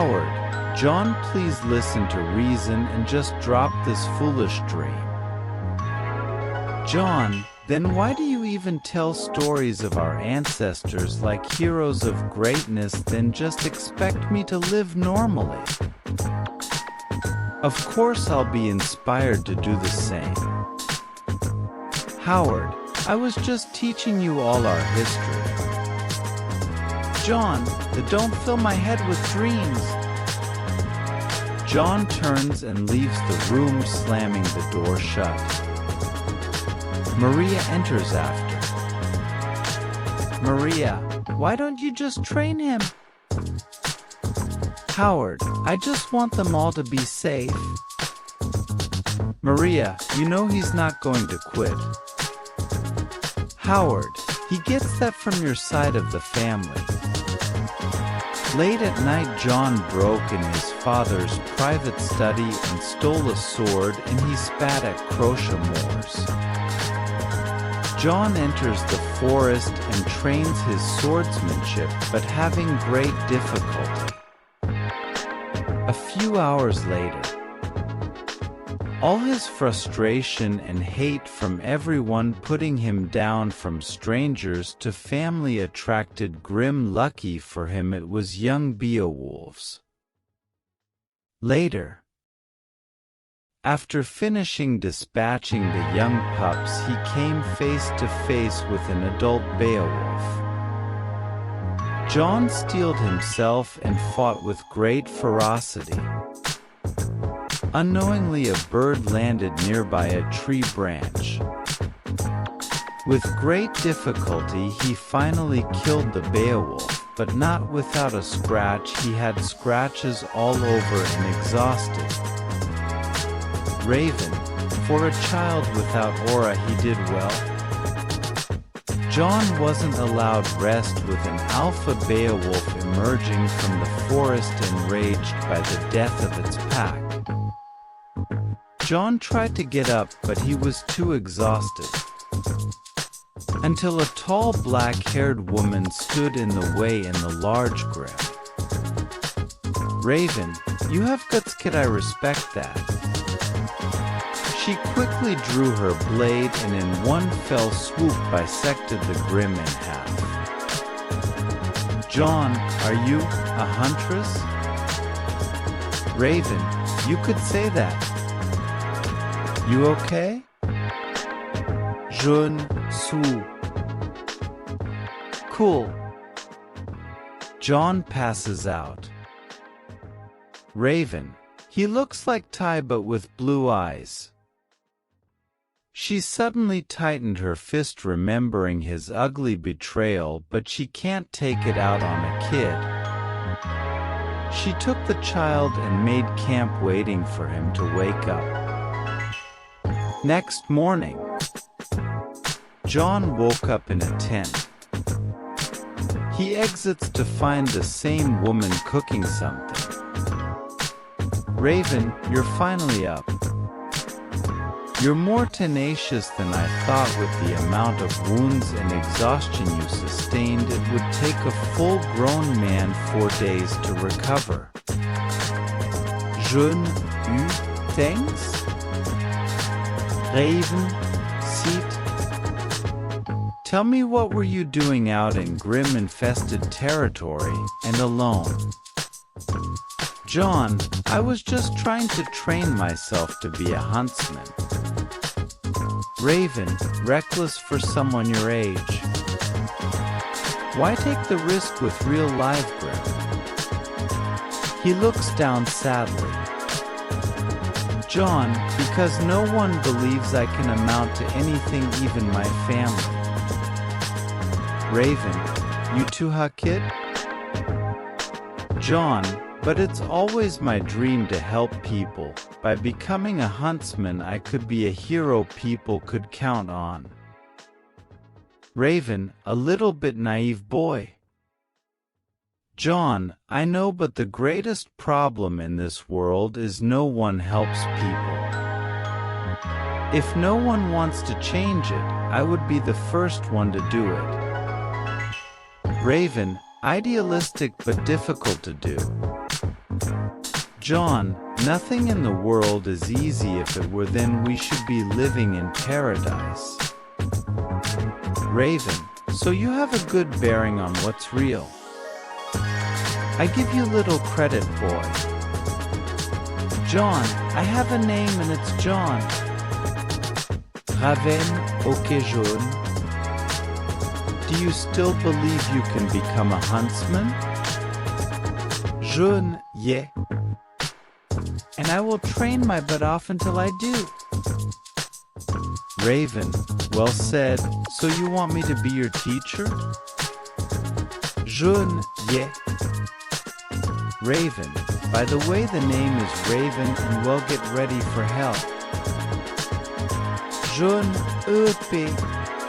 Howard, John, please listen to reason and just drop this foolish dream. John, then why do you even tell stories of our ancestors like heroes of greatness, then just expect me to live normally? Of course I'll be inspired to do the same. Howard, I was just teaching you all our history. John, don't fill my head with dreams. John turns and leaves the room, slamming the door shut. Maria enters after. Maria, why don't you just train him? Howard, I just want them all to be safe. Maria, you know he's not going to quit. Howard, he gets that from your side of the family. Late at night, John broke in his father's private study and stole a sword, and he spat at Croche-Moors. John enters the forest and trains his swordsmanship, but having great difficulty. A few hours later, all his frustration and hate from everyone putting him down, from strangers to family, attracted grim. Lucky for him, it was young Beowulf's. Later, after finishing dispatching the young pups, he came face to face with an adult Beowulf. John steeled himself and fought with great ferocity. Unknowingly, a bird landed nearby a tree branch. With great difficulty, he finally killed the Beowulf, but not without a scratch. He had scratches all over and exhausted. Raven, for a child without aura, he did well. John wasn't allowed rest, with an alpha Beowulf emerging from the forest, enraged by the death of its pack. John tried to get up, but he was too exhausted. Until a tall black-haired woman stood in the way in the large grim. Raven, you have guts, kid, I respect that. She quickly drew her blade and in one fell swoop bisected the grim in half. John, are you a huntress? Raven, you could say that. You okay? Jaune suis. Cool. John passes out. Raven, he looks like Ty but with blue eyes. She suddenly tightened her fist, remembering his ugly betrayal, but she can't take it out on a kid. She took the child and made camp, waiting for him to wake up. Next morning, John woke up in a tent. He exits to find the same woman cooking something. Raven, you're finally up. You're more tenacious than I thought. With the amount of wounds and exhaustion you sustained, it would take a full-grown man 4 days to recover. Jaune Arc, thanks? Raven, sit. Tell me, what were you doing out in grim-infested territory, and alone? John, I was just trying to train myself to be a huntsman. Raven, reckless for someone your age. Why take the risk with real live grim? He looks down sadly. John, because no one believes I can amount to anything, even my family. Raven, you too, huh, kid? John, but it's always my dream to help people. By becoming a huntsman, I could be a hero people could count on. Raven, a little bit naive boy. John, I know, but the greatest problem in this world is no one helps people. If no one wants to change it, I would be the first one to do it. Raven, idealistic but difficult to do. John, nothing in the world is easy. If it were, then we should be living in paradise. Raven, so you have a good bearing on what's real. I give you little credit, boy. John, I have a name and it's John. Branwen, ok Jaune. Do you still believe you can become a huntsman? Jaune, yeah. And I will train my butt off until I do. Raven, well said. So you want me to be your teacher? Jaune, yeah. Raven, by the way, the name is Raven, and we'll get ready for hell. Jaune, EP.